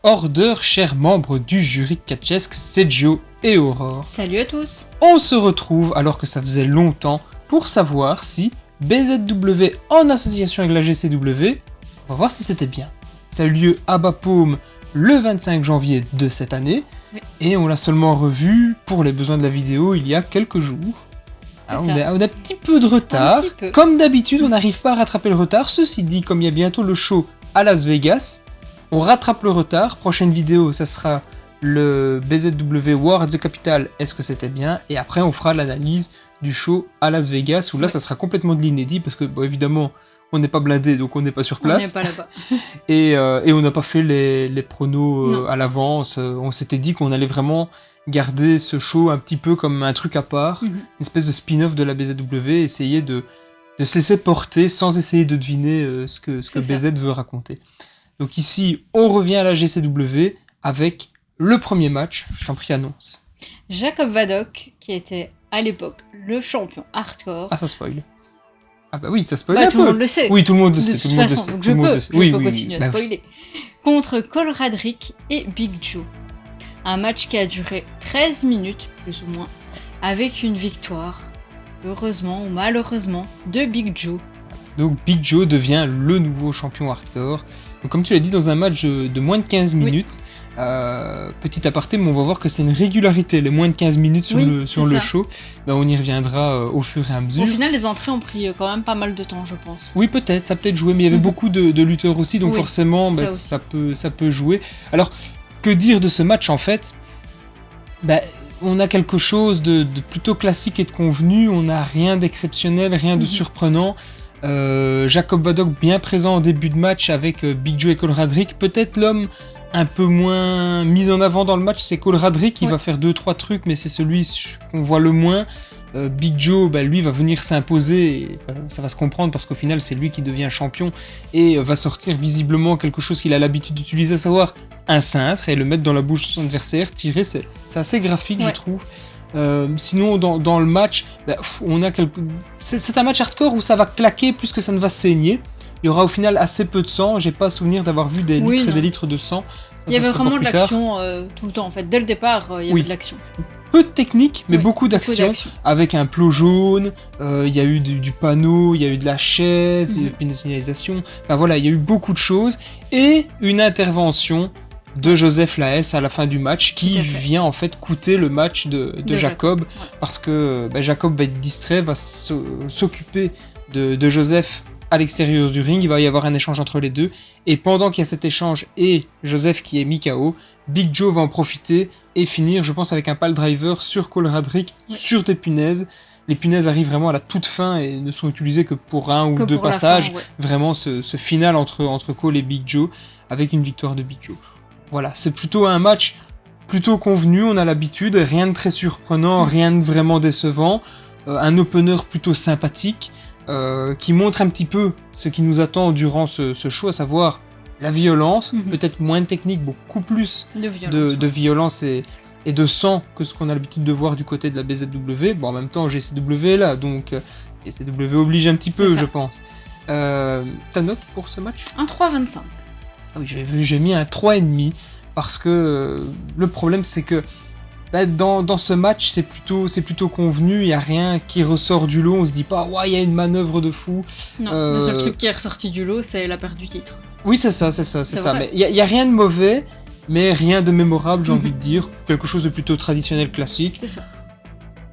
Order, chers membres du jury de Catchesque, Sergio et Aurore. Salut à tous. On se retrouve alors que ça faisait longtemps pour savoir si BZW en association avec la GCW, on va voir si c'était bien. Ça a eu lieu à Bapaume le 25 janvier de cette année, oui. Et on l'a seulement revu pour les besoins de la vidéo il y a quelques jours. Alors, on a un petit peu de retard. Peu. Comme d'habitude, on n'arrive pas à rattraper le retard. Ceci dit, comme il y a bientôt le show à Las Vegas, on rattrape le retard. Prochaine vidéo, ça sera le BZW War at the Capital. Est-ce que c'était bien? Et après, on fera l'analyse du show à Las Vegas, où là, ça sera complètement de l'inédit, parce que, bon, évidemment, on n'est pas blindé, donc on n'est pas sur place. On n'est pas là-bas. et on n'a pas fait les pronos à l'avance. On s'était dit qu'on allait vraiment garder ce show un petit peu comme un truc à part, une espèce de spin-off de la BZW, essayer de se laisser porter sans essayer de deviner ce que BZ veut raconter. Donc ici, on revient à la GCW avec le premier match. Je t'en prie, annonce. Jacob Vadok, qui était à l'époque le champion hardcore. Ah, ça spoil. Ah bah oui, ça spoil un peu. Tout le monde le sait. Oui, tout le monde le sait. De toute façon, donc je peux continuer à spoiler. Contre Cole Radrick et Big Joe. Un match qui a duré 13 minutes, plus ou moins, avec une victoire, heureusement ou malheureusement, de Big Joe. Donc Big Joe devient le nouveau champion hardcore. Donc comme tu l'as dit, dans un match de moins de 15 minutes, petit aparté, mais on va voir que c'est une régularité, les moins de 15 minutes sur le show. Ben, on y reviendra au fur et à mesure. Au final, les entrées ont pris quand même pas mal de temps, je pense. Oui, peut-être, ça a peut-être joué, mais il y avait beaucoup de lutteurs aussi, donc forcément, ça peut jouer. Alors, que dire de ce match en fait? On a quelque chose de plutôt classique et de convenu, on n'a rien d'exceptionnel, rien de surprenant. Jacob Vadok bien présent en début de match avec Big Joe et Cole Radrick. Peut-être l'homme un peu moins mis en avant dans le match, c'est Cole Radrick qui va faire 2-3 trucs, mais c'est celui qu'on voit le moins. Big Joe, lui va venir s'imposer, et, ça va se comprendre parce qu'au final c'est lui qui devient champion et va sortir visiblement quelque chose qu'il a l'habitude d'utiliser, à savoir un cintre, et le mettre dans la bouche de son adversaire, tirer, c'est assez graphique je trouve. Sinon dans le match, c'est un match hardcore où ça va claquer plus que ça ne va saigner. Il y aura au final assez peu de sang, j'ai pas souvenir d'avoir vu des litres et des litres de sang. Il y avait vraiment de l'action tout le temps en fait, dès le départ il y avait de l'action. Peu de technique, mais beaucoup d'action, avec un plot jaune, il y a eu du panneau, il y a eu de la chaise, une signalisation, enfin voilà, il y a eu beaucoup de choses, et une intervention de Joseph Laes à la fin du match, qui vient en fait coûter le match de Jacob, parce que Jacob va être distrait, va s'occuper de Joseph à l'extérieur du ring, il va y avoir un échange entre les deux, et pendant qu'il y a cet échange et Joseph qui est mis KO, Big Joe va en profiter et finir, je pense, avec un pile driver sur Cole Radrick, sur des punaises. Les punaises arrivent vraiment à la toute fin et ne sont utilisées que pour un ou deux passages. Vraiment ce final entre Cole et Big Joe, avec une victoire de Big Joe. Voilà, c'est plutôt un match plutôt convenu, on a l'habitude, rien de très surprenant, rien de vraiment décevant, un opener plutôt sympathique, qui montre un petit peu ce qui nous attend durant ce show, à savoir la violence, peut-être moins de technique, beaucoup plus de violence et de sang que ce qu'on a l'habitude de voir du côté de la BZW. Bon, en même temps, GCW est là, donc GCW oblige un petit peu, je pense. Ta note pour ce match? Un 3,25. Ah oui, j'ai mis un 3,5, parce que le problème, c'est que dans ce match, c'est plutôt convenu, il n'y a rien qui ressort du lot, on se dit pas, ouais, il y a une manœuvre de fou. Non, le seul truc qui est ressorti du lot, c'est la perte du titre. Oui, c'est ça. Mais il n'y a rien de mauvais, mais rien de mémorable, j'ai envie de dire. Quelque chose de plutôt traditionnel, classique. C'est ça.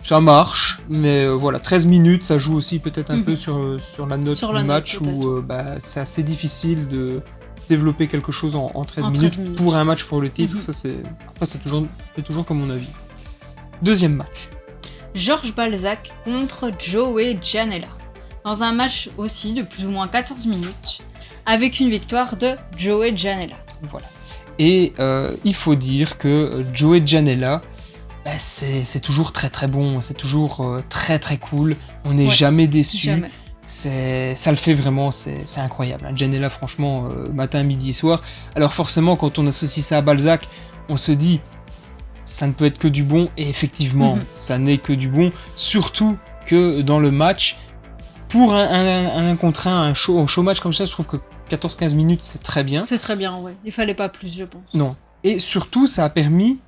Ça marche, mais voilà, 13 minutes, ça joue aussi peut-être un peu sur la note du match, où c'est assez difficile de développer quelque chose en 13 minutes pour un match pour le titre. Ça, c'est toujours comme mon avis. Deuxième match. Georges Balzac contre Joey Janela. Dans un match aussi de plus ou moins 14 minutes, avec une victoire de Joey Janela. Voilà. Et il faut dire que Joey Janela, c'est toujours très très bon, c'est toujours très très cool, on n'est jamais déçu. Jamais. Ça le fait vraiment, c'est incroyable. Janela, franchement, matin, midi et soir. Alors forcément, quand on associe ça à Balzac, on se dit, ça ne peut être que du bon, et effectivement, ça n'est que du bon, surtout que dans le match, pour un contre un show match comme ça, je trouve que 14-15 minutes, c'est très bien. C'est très bien, ouais. Il fallait pas plus, je pense. Non. Et surtout, ça a permis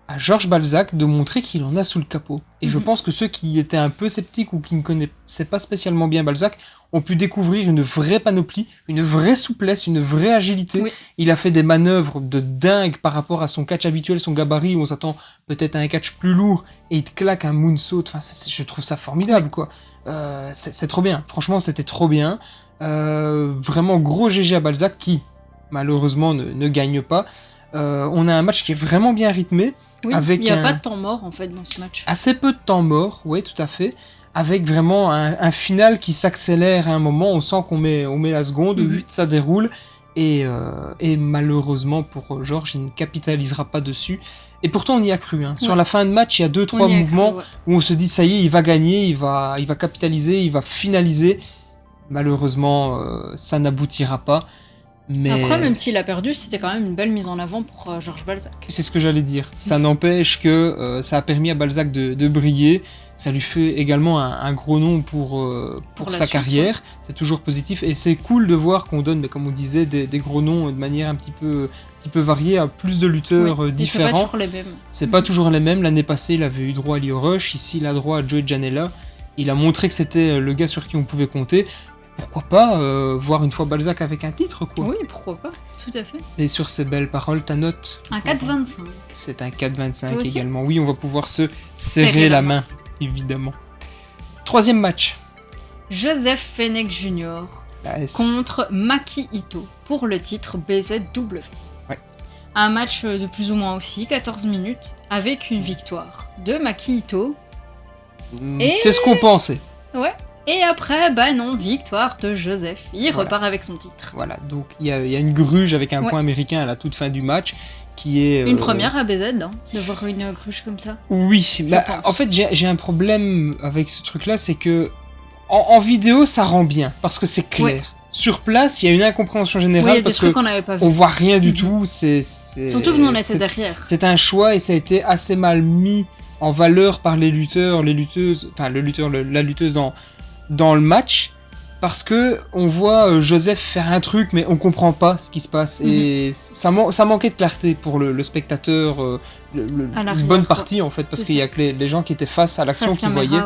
à Georges Balzac de montrer qu'il en a sous le capot. Et je pense que ceux qui étaient un peu sceptiques ou qui ne connaissaient pas spécialement bien Balzac ont pu découvrir une vraie panoplie, une vraie souplesse, une vraie agilité. Oui. Il a fait des manœuvres de dingue par rapport à son catch habituel, son gabarit, où on s'attend peut-être à un catch plus lourd, et il te claque un moonsault. Enfin, je trouve ça formidable, quoi. C'est trop bien. Franchement, c'était trop bien. Vraiment gros GG à Balzac, qui, malheureusement, ne gagne pas. On a un match qui est vraiment bien rythmé. Oui, il n'y a pas de temps mort en fait dans ce match. Assez peu de temps mort, oui, tout à fait. Avec vraiment un final qui s'accélère à un moment. On sent qu'on met la seconde, ça déroule. Et malheureusement pour Georges, il ne capitalisera pas dessus. Et pourtant on y a cru. Hein. Sur la fin de match, il y a 2-3 mouvements où on se dit ça y est, il va gagner, il va capitaliser, il va finaliser. Malheureusement, ça n'aboutira pas. Mais... Après, même s'il a perdu, c'était quand même une belle mise en avant pour Georges Balzac. C'est ce que j'allais dire. Ça n'empêche que ça a permis à Balzac de briller. Ça lui fait également un gros nom pour sa carrière. Ouais. C'est toujours positif. Et c'est cool de voir qu'on donne, comme on disait, des gros noms de manière un petit peu variée à plus de lutteurs différents. C'est pas toujours les mêmes. C'est pas toujours les mêmes. L'année passée, il avait eu droit à Lio Rush. Ici, il a droit à Joey Janela. Il a montré que c'était le gars sur qui on pouvait compter. Pourquoi pas voir une fois Balzac avec un titre, quoi. Oui, pourquoi pas, tout à fait. Et sur ces belles paroles, ta note? Un 4,25. C'est un 4,25 également. Oui, on va pouvoir se serrer la main, évidemment. Troisième match. Joseph Fenech Jr. contre Maki Ito pour le titre BZW. Ouais. Un match de plus ou moins aussi, 14 minutes, avec une victoire de Maki Ito. C'est ce qu'on pensait. Ouais. Et après, non, victoire de Joseph. Il repart avec son titre. Voilà, donc il y a une gruge avec un point américain à la toute fin du match, qui est... Une première à BZ, hein, de voir une gruge comme ça. Oui, en fait, j'ai un problème avec ce truc-là, c'est que en vidéo, ça rend bien, parce que c'est clair. Ouais. Sur place, il y a une incompréhension générale, parce qu'on n'avait pas vu. On voit rien du tout. Surtout que nous, on était derrière. C'est un choix, et ça a été assez mal mis en valeur par les lutteurs, les lutteuses... Enfin, la lutteuse dans le match, parce que on voit Joseph faire un truc mais on comprend pas ce qui se passe et ça manquait de clarté pour le spectateur, une bonne partie en fait, parce qu'il y a que les gens qui étaient face à l'action qui voyaient.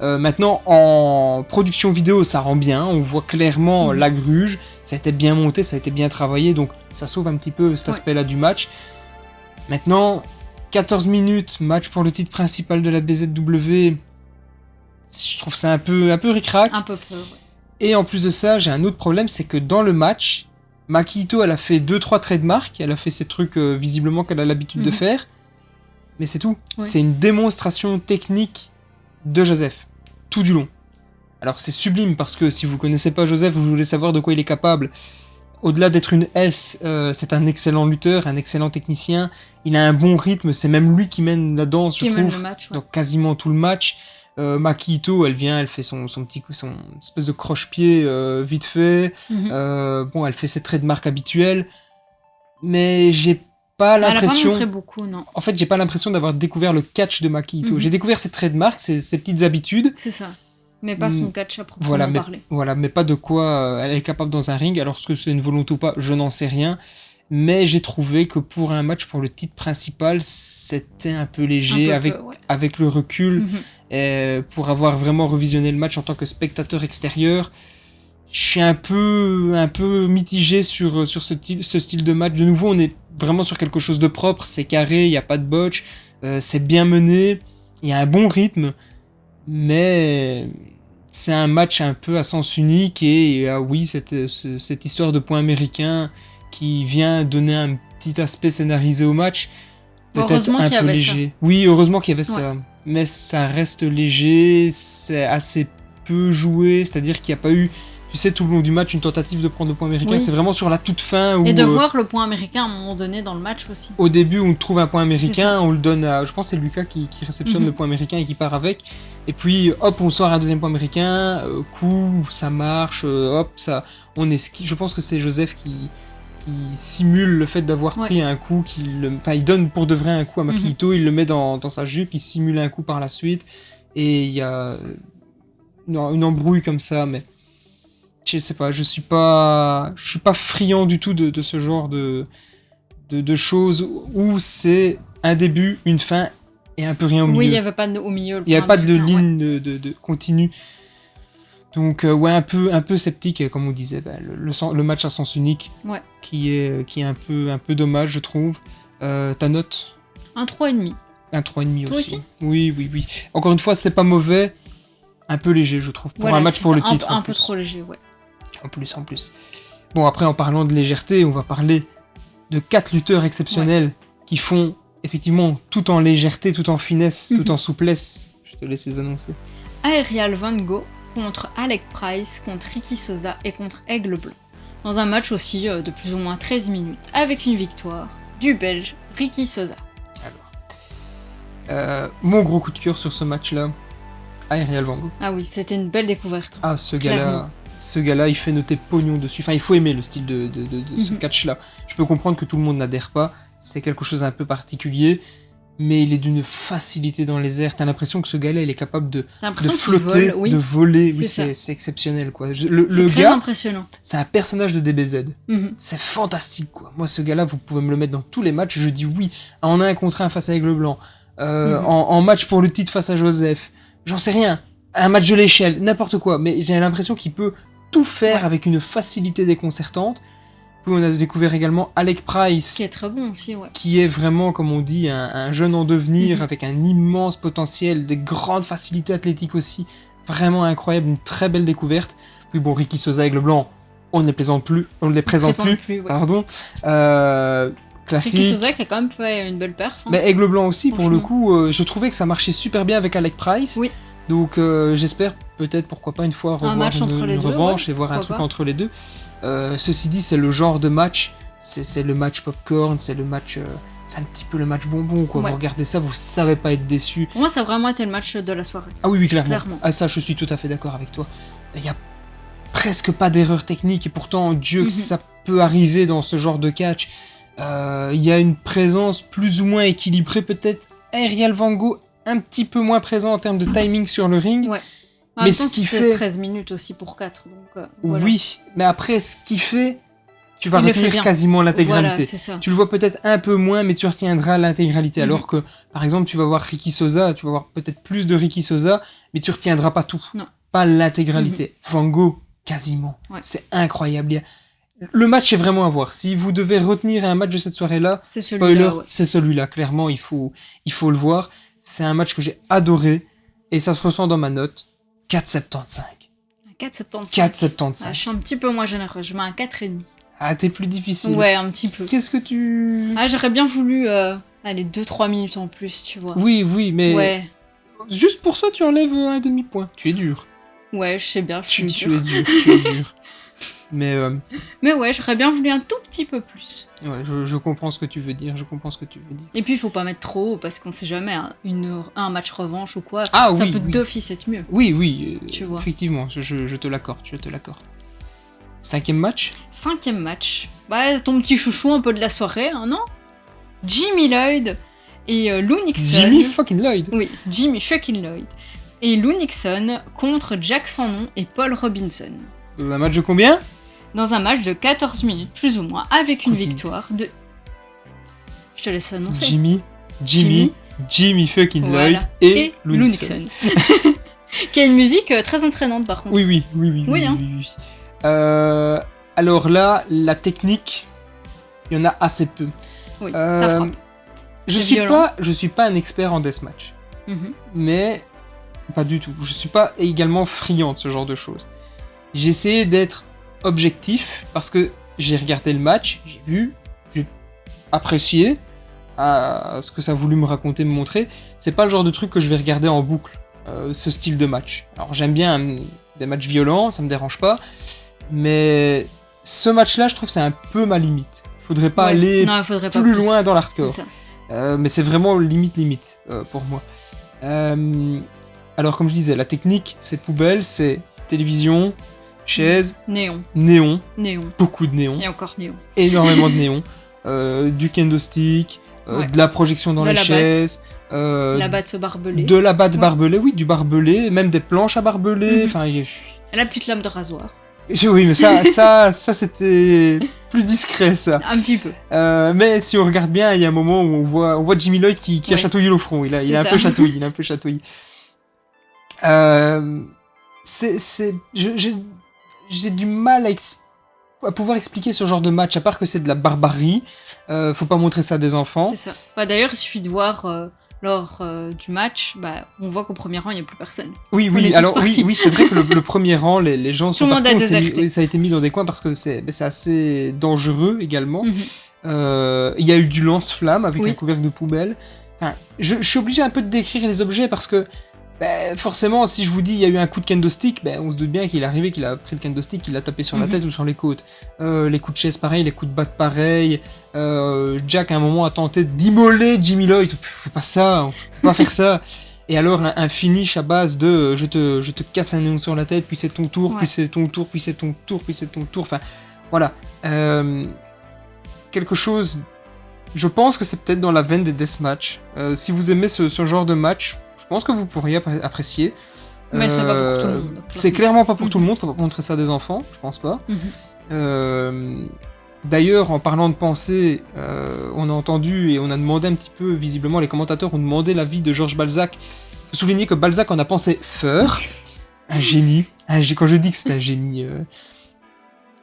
Maintenant en production vidéo ça rend bien, on voit clairement la gruge, ça a été bien monté, ça a été bien travaillé, donc ça sauve un petit peu cet aspect là du match. Maintenant 14 minutes, match pour le titre principal de la BZW. Je trouve ça un peu ric-rac. Un peu peu, ouais. Et en plus de ça, j'ai un autre problème, c'est que dans le match, Maki Ito, elle a fait 2-3 trademarks, elle a fait ces trucs visiblement qu'elle a l'habitude de faire, mais c'est tout. Oui. C'est une démonstration technique de Joseph, tout du long. Alors c'est sublime, parce que si vous connaissez pas Joseph, vous voulez savoir de quoi il est capable. Au-delà d'être une S, c'est un excellent lutteur, un excellent technicien, il a un bon rythme, c'est même lui qui mène la danse, je trouve, le match, donc quasiment tout le match. Maki Ito, elle fait son espèce de croche-pied vite fait. Elle fait ses trademarks habituels, mais j'ai pas l'impression. Elle a pas montré beaucoup, non. En fait, j'ai pas l'impression d'avoir découvert le catch de Maki Ito. J'ai découvert ses trademarks, ses petites habitudes. C'est ça. Mais pas son catch à proprement parler. Voilà, mais pas de quoi elle est capable dans un ring. Alors, est-ce que c'est une volonté ou pas, je n'en sais rien. Mais j'ai trouvé que pour un match pour le titre principal, c'était un peu léger, avec le recul. Pour avoir vraiment revisionné le match en tant que spectateur extérieur, je suis un peu mitigé sur ce style de match. De nouveau, on est vraiment sur quelque chose de propre, c'est carré, il n'y a pas de botch, c'est bien mené, il y a un bon rythme, mais c'est un match un peu à sens unique et oui, cette histoire de point américain qui vient donner un petit aspect scénarisé au match, peut-être un peu léger. Oui, heureusement qu'il y avait ça. Mais ça reste léger, c'est assez peu joué, c'est-à-dire qu'il n'y a pas eu, tu sais, tout le long du match, une tentative de prendre le point américain. C'est vraiment sur la toute fin. Où, et de voir le point américain à un moment donné dans le match aussi. Au début, on trouve un point américain, on le donne à, je pense que c'est Lucas qui réceptionne le point américain et qui part avec. Et puis, hop, on sort un deuxième point américain, coup, ça marche, hop, ça, on esquive. Je pense que c'est Joseph qui simule le fait d'avoir pris un coup, il donne pour de vrai un coup à Maki Ito, il le met dans sa jupe, il simule un coup par la suite, et il y a une embrouille comme ça, mais je sais pas, je suis pas friand du tout de ce genre de choses où c'est un début, une fin et un peu rien au milieu. Oui, il n'y avait pas au milieu. Il n'y avait pas de ligne de continue. Donc ouais, un peu sceptique, comme on disait, le match à sens unique, qui est un peu dommage, je trouve. Ta note? Un 3,5. Un 3,5 Toi aussi. Oui. Encore une fois, c'est pas mauvais, un peu léger, je trouve, pour un match pour le titre. Un peu trop léger, ouais. En plus. Bon, après, en parlant de légèreté, on va parler de 4 lutteurs exceptionnels qui font, effectivement, tout en légèreté, tout en finesse, tout en souplesse. Je te laisse les annoncer. Aerial Van Gogh contre Alec Price, contre Ricky Sosa et contre Aigle Blanc. Dans un match aussi de plus ou moins 13 minutes, avec une victoire du Belge Ricky Sosa. Alors, mon gros coup de cœur sur ce match-là, Aerial Van Gogh. Ah oui, c'était une belle découverte. Ah, ce gars-là, il fait noter pognon dessus. Enfin, il faut aimer le style de ce catch-là. Je peux comprendre que tout le monde n'adhère pas, c'est quelque chose d'un peu particulier, mais il est d'une facilité dans les airs. T'as l'impression que ce gars-là, il est capable de flotter, de voler. Oui, c'est exceptionnel, quoi. Le très gars, impressionnant. C'est un personnage de DBZ. C'est fantastique, quoi. Moi, ce gars-là, vous pouvez me le mettre dans tous les matchs. Je dis oui. En 1 contre 1 face à Aigle Blanc. En match pour le titre face à Joseph. J'en sais rien. Un match de l'échelle, n'importe quoi. Mais j'ai l'impression qu'il peut tout faire avec une facilité déconcertante. Puis on a découvert également Alec Price, qui est très bon aussi, qui est vraiment, comme on dit, un jeune en devenir, avec un immense potentiel, des grandes facilités athlétiques aussi, vraiment incroyable, une très belle découverte. Puis bon, Ricky Sosa, Aigle Blanc, on ne les présente plus, pardon. Classique. Ricky Sosa qui a quand même fait une belle perf. Mais Aigle Blanc aussi, pour le coup, je trouvais que ça marchait super bien avec Alec Price. Oui. Donc j'espère peut-être, pourquoi pas, une fois revoir une revanche et voir un truc entre les deux. Ceci dit, c'est le genre de match, c'est le match popcorn, c'est le match, c'est un petit peu le match bonbon, quoi. Vous regardez ça, vous savez pas être déçu. Pour moi, ça a vraiment été le match de la soirée. Ah oui, clairement. Ah, ça, je suis tout à fait d'accord avec toi. Il y a presque pas d'erreur technique, et pourtant, Dieu, que ça peut arriver dans ce genre de catch. Il y a une présence plus ou moins équilibrée, peut-être. Aerial Van Gogh, un petit peu moins présent en termes de timing sur le ring. Ouais. Mais ce qui fait 13 minutes aussi pour 4, donc voilà. Oui, mais après ce qu'il fait, tu vas retenir quasiment l'intégralité. Voilà, tu le vois peut-être un peu moins, mais tu retiendras l'intégralité. Alors que, par exemple, tu vas voir Ricky Sosa, tu vas voir peut-être plus de Ricky Sosa, mais tu retiendras pas tout. Non. Pas l'intégralité. Van Gogh, quasiment. Ouais. C'est incroyable. Le match est vraiment à voir. Si vous devez retenir un match de cette soirée-là, c'est celui-là, c'est celui-là. Clairement, il faut le voir. C'est un match que j'ai adoré, et ça se ressent dans ma note. 4,75. 4,75. Je suis un petit peu moins généreux, je mets un 4,5. Ah, t'es plus difficile. Ouais, un petit peu. Qu'est-ce que tu... Ah, j'aurais bien voulu, 2-3 minutes en plus, tu vois. Oui, mais... Ouais. Juste pour ça, tu enlèves un demi-point. Tu es dur. Ouais, je sais bien, je suis dur. Tu es dur. Mais ouais, j'aurais bien voulu un tout petit peu plus. Ouais, je comprends ce que tu veux dire, Et puis il faut pas mettre trop haut, parce qu'on sait jamais, un match revanche ou quoi, ça peut d'office être mieux. Oui, tu vois. Effectivement, je te l'accorde, 5e match. Bah, ton petit chouchou un peu de la soirée, hein, non? Jimmy Lloyd et Lou Nixon. Jimmy fucking Lloyd. Oui, Jimmy fucking Lloyd. Et Lou Nixon contre Jack Sannon et Paul Robinson. Un match de combien? Dans un match de 14 minutes, plus ou moins, avec une victoire de... Je te laisse annoncer. Jimmy fucking Lloyd et Lou Nixon. Qui a une musique très entraînante, par contre. Oui. Alors là, la technique, il y en a assez peu. Oui, ça frappe. Je suis pas un expert en deathmatch. Mais pas du tout. Je suis pas également friand de ce genre de choses. J'ai essayé d'être objectif parce que j'ai regardé le match, j'ai vu, j'ai apprécié ce que ça a voulu me raconter, me montrer. C'est pas le genre de truc que je vais regarder en boucle, ce style de match. Alors j'aime bien des matchs violents, ça me dérange pas, mais ce match-là, je trouve que c'est un peu ma limite. Faudrait pas aller plus loin dans l'hardcore. Mais c'est vraiment limite pour moi. Alors comme je disais, la technique, c'est poubelle, c'est télévision, chaise, néon, beaucoup de néon, et encore néon, énormément de néon, du kendo stick, de la projection dans les chaises, la batte barbelée, barbelée, oui, du barbelé, même des planches à barbeler, enfin, la petite lame de rasoir. Oui, mais ça c'était plus discret, ça. Un petit peu. Mais si on regarde bien, il y a un moment où on voit Jimmy Lloyd qui a chatouillé le front. Il a un peu chatouillé, J'ai du mal à pouvoir expliquer ce genre de match, à part que c'est de la barbarie. Faut pas montrer ça à des enfants. C'est ça. D'ailleurs, il suffit de voir lors du match, on voit qu'au premier rang, il n'y a plus personne. Oui, alors oui, c'est vrai que le premier rang, les gens sont partis. Ça a été mis dans des coins parce que c'est assez dangereux également. Il y a eu du lance-flamme avec un couvercle de poubelle. Enfin, je suis obligé un peu de décrire les objets parce que forcément, si je vous dis il y a eu un coup de kendo stick, on se doute bien qu'il est arrivé, qu'il a pris le kendo stick, qu'il l'a tapé sur la tête ou sur les côtes. Les coups de chaise pareil, les coups de batte pareil. Jack à un moment a tenté d'immoler Jimmy Lloyd. Fais pas ça, on peut pas faire ça. Et alors un finish à base de je te casse un néon sur la tête, puis c'est ton tour, puis c'est ton tour, puis c'est ton tour, puis c'est ton tour. Enfin voilà. Quelque chose. Je pense que c'est peut-être dans la veine des deathmatch. Si vous aimez ce genre de match, je pense que vous pourriez apprécier. Mais c'est pas pour tout le monde. C'est clairement pas pour tout le monde, faut pas montrer ça à des enfants, je pense pas. D'ailleurs, en parlant de pensée, on a entendu et on a demandé un petit peu, visiblement les commentateurs ont demandé l'avis de Georges Balzac. Faut souligner que Balzac en a pensé feur. Un génie. Quand je dis que c'est un génie.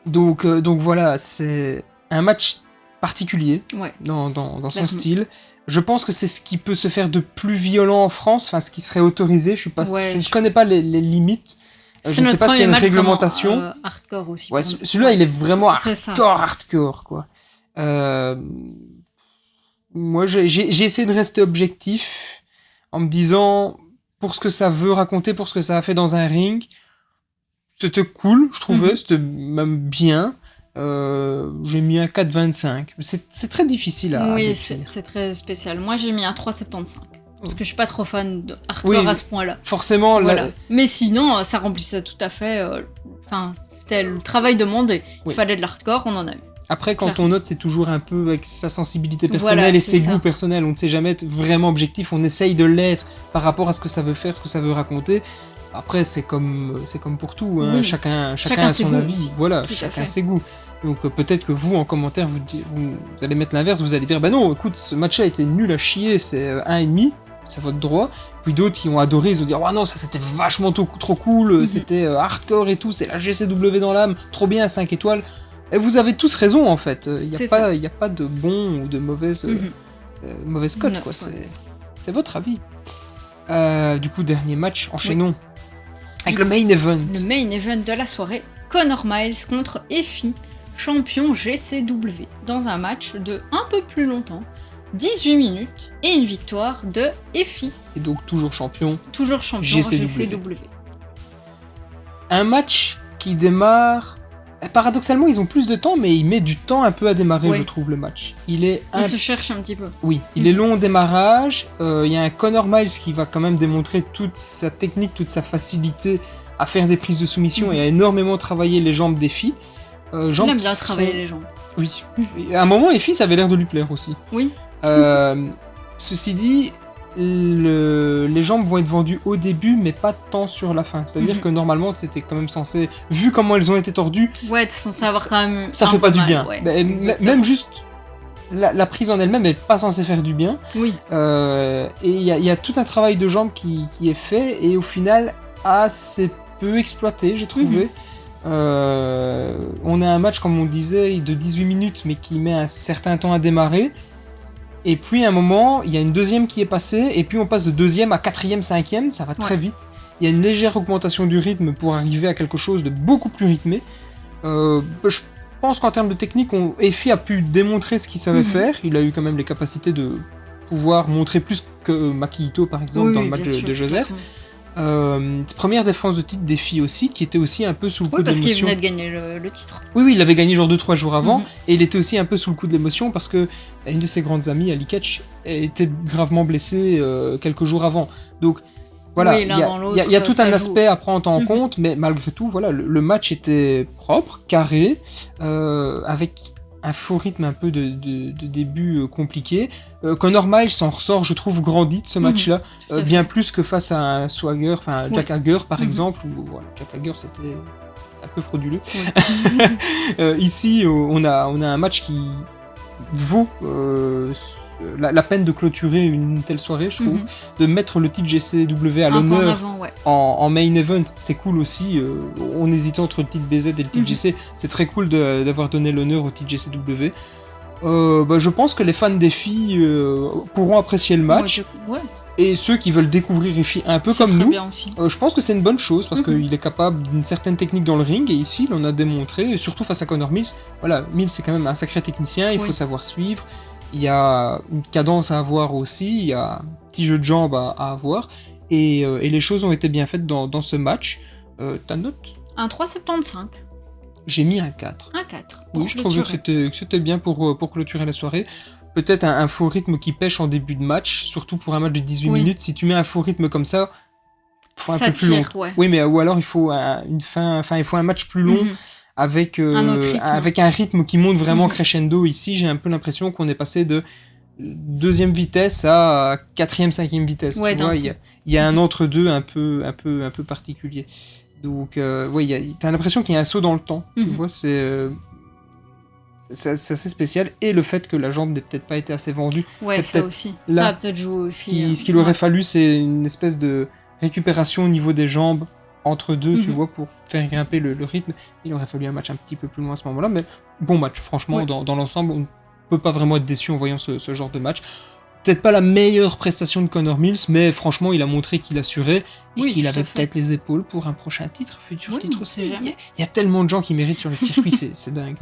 Donc voilà, c'est un match particulier dans son style. Je pense que c'est ce qui peut se faire de plus violent en France, enfin ce qui serait autorisé. Je ne connais pas les limites. Je ne sais pas s'il y a une réglementation. Hardcore aussi. Ouais, celui-là, il est vraiment hardcore, quoi. Moi, j'ai essayé de rester objectif en me disant, pour ce que ça veut raconter, pour ce que ça a fait dans un ring, c'était cool, je trouvais, c'était même bien. J'ai mis un 4,25. C'est très difficile à Oui, c'est très spécial. Moi, j'ai mis un 3,75. Parce que je suis pas trop fan de hardcore à ce point-là. Forcément. Voilà. Mais sinon, ça remplissait tout à fait. C'était le travail demandé. Il fallait de l'hardcore, on en a eu. Après, quand on note, c'est toujours un peu avec sa sensibilité personnelle et ses goûts personnels. On ne sait jamais être vraiment objectif. On essaye de l'être par rapport à ce que ça veut faire, ce que ça veut raconter. Après, c'est comme pour tout. Hein. Chacun a son avis. Aussi. Voilà, chacun ses goûts. Donc peut-être que vous, en commentaire, vous allez mettre l'inverse, vous allez dire « Bah non, écoute, ce match-là était nul à chier, c'est 1,5, c'est votre droit. » Puis d'autres qui ont adoré, ils ont dit « Oh non, ça c'était vachement trop cool, c'était hardcore et tout, c'est la GCW dans l'âme, trop bien, 5 étoiles. » Et vous avez tous raison, en fait. Il n'y a pas de bon ou de mauvaise cote, quoi. C'est votre avis. Du coup, dernier match, enchaînons. Avec le main event. Le main event de la soirée, Connor Miles contre Effy, champion GCW, dans un match de un peu plus longtemps, 18 minutes, et une victoire de Effy. Et donc toujours champion GCW. Un match qui démarre... Paradoxalement, ils ont plus de temps, mais il met du temps un peu à démarrer, je trouve, le match. Il se cherche un petit peu. Oui, il est long au démarrage. Il y a un Connor Miles qui va quand même démontrer toute sa technique, toute sa facilité à faire des prises de soumission et à énormément travailler les jambes d'Effy. Il aime bien travailler les jambes. Oui. À un moment, Effy, ça avait l'air de lui plaire aussi. Oui. Ceci dit, les jambes vont être vendues au début, mais pas tant sur la fin. C'est-à-dire que normalement, c'était quand même censé... Vu comment elles ont été tordues... Ouais, t'es censé avoir quand même... Ça fait pas du bien. Ouais, même juste... La prise en elle-même, elle n'est pas censée faire du bien. Oui. Et il y a tout un travail de jambes qui est fait, et au final, assez peu exploité, j'ai trouvé. On a un match, comme on disait, de 18 minutes, mais qui met un certain temps à démarrer. Et puis à un moment, il y a une deuxième qui est passée, et puis on passe de deuxième à quatrième, cinquième, ça va très vite. Il y a une légère augmentation du rythme pour arriver à quelque chose de beaucoup plus rythmé. Je pense qu'en termes de technique, Effy a pu démontrer ce qu'il savait faire. Il a eu quand même les capacités de pouvoir montrer plus que Maki par exemple, dans le match de Joseph. Première défense de titre d'Effy aussi, qui était aussi un peu sous le coup de l'émotion. Parce qu'il venait de gagner le titre. Oui, il l'avait gagné genre 2-3 jours avant, et il était aussi un peu sous le coup de l'émotion parce que une de ses grandes amies, Ali Ketch, était gravement blessée quelques jours avant. Donc voilà, il y a tout un aspect à prendre en compte, mais malgré tout, voilà, le match était propre, carré, avec un faux rythme un peu de début compliqué. Conor Miles s'en ressort, je trouve, grandi de ce match-là, bien plus que face à un Swagger, enfin Jack Hager par exemple, où voilà, Jack Hager c'était un peu frauduleux. Ici, on a un match qui vaut la peine de clôturer une telle soirée, je trouve, de mettre le titre GCW à l'honneur en main event, c'est cool aussi. On hésitait entre le titre BZ et le titre GC, c'est très cool d'avoir donné l'honneur au titre GCW. Je pense que les fans des filles pourront apprécier le match. Et ceux qui veulent découvrir Ify un peu comme nous, je pense que c'est une bonne chose parce qu'il est capable d'une certaine technique dans le ring et ici il en a démontré, surtout face à Conor Mills. Voilà, Mills c'est quand même un sacré technicien, il faut savoir suivre. Il y a une cadence à avoir aussi, il y a un petit jeu de jambes à avoir et les choses ont été bien faites dans ce match. Ta note ? Un 3,75. J'ai mis un 4. Un 4. Oui, je trouvais que c'était bien pour clôturer la soirée. Peut-être un faux rythme qui pêche en début de match, surtout pour un match de 18 minutes. Si tu mets un faux rythme comme ça, il faut un peu plus long. Oui, mais ou alors il faut il faut un match plus long avec un rythme qui monte vraiment crescendo. Ici, j'ai un peu l'impression qu'on est passé de deuxième vitesse à quatrième, cinquième vitesse. Tu vois, il y a un entre-deux un peu particulier. Donc, t'as l'impression qu'il y a un saut dans le temps. Tu vois, c'est assez spécial. Et le fait que la jambe n'ait peut-être pas été assez vendue. Ouais, ça aussi. Ça a peut-être joué aussi. Ce qu'il aurait fallu, c'est une espèce de récupération au niveau des jambes entre deux, tu vois, pour faire grimper le rythme. Il aurait fallu un match un petit peu plus loin à ce moment-là. Mais bon match, franchement, dans l'ensemble, on ne peut pas vraiment être déçu en voyant ce genre de match. Peut-être pas la meilleure prestation de Conor Mills, mais franchement, il a montré qu'il assurait et qu'il avait peut-être les épaules pour un prochain futur titre aussi. Il y a tellement de gens qui méritent sur le circuit, c'est dingue.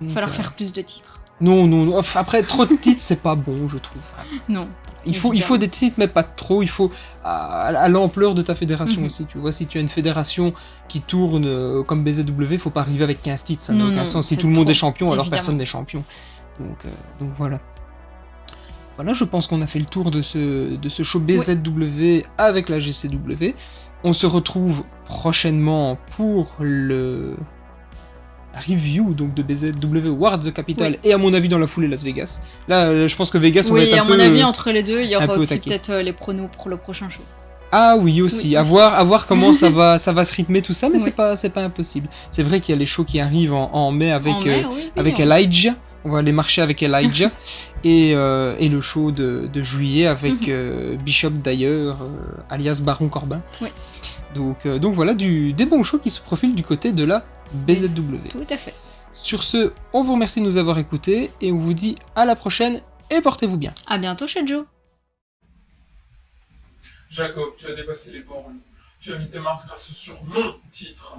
Il va falloir faire plus de titres. Non. Après, trop de titres, c'est pas bon, je trouve. Non. Il faut des titres, mais pas trop. Il faut à l'ampleur de ta fédération aussi. Tu vois, si tu as une fédération qui tourne comme BZW, il faut pas arriver avec 15 titres. Ça n'a aucun sens. Si tout le monde est champion, alors personne n'est champion. Donc voilà. Voilà, je pense qu'on a fait le tour de ce show BZW avec la GCW. On se retrouve prochainement pour la review donc de BZW War the Capital et à mon avis dans la foulée Las Vegas. Là, je pense que Vegas on va être un peu... Oui, à mon avis entre les deux, il y aura aussi peut-être les pronos pour le prochain show. Ah oui, aussi. À voir comment ça va se rythmer tout ça, mais c'est pas impossible. C'est vrai qu'il y a les shows qui arrivent en mai avec Elijah. On va aller marcher avec Elijah et le show de juillet avec Bishop d'ailleurs, alias Baron Corbin. Oui. Donc voilà, des bons shows qui se profilent du côté de la BZW. Tout à fait. Sur ce, on vous remercie de nous avoir écoutés et on vous dit à la prochaine et portez-vous bien. À bientôt chez Joe. Jacob, tu as dépassé les bornes. Tu as mis tes mains grâce sur mon titre.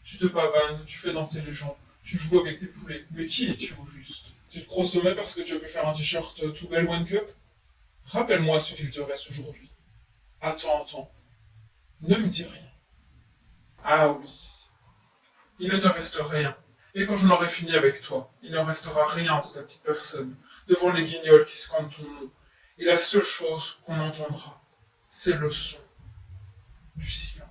Tu te pavanes, tu fais danser les gens. Tu joues avec tes poulets, mais qui es-tu au juste ? Tu te crois au sommet parce que tu as pu faire un t-shirt Too Bell One Cup ? Rappelle-moi ce qu'il te reste aujourd'hui. Attends. Ne me dis rien. Ah oui. Il ne te reste rien. Et quand je n'aurai fini avec toi, il ne restera rien de ta petite personne, devant les guignols qui scandent ton nom. Et la seule chose qu'on entendra, c'est le son du silence.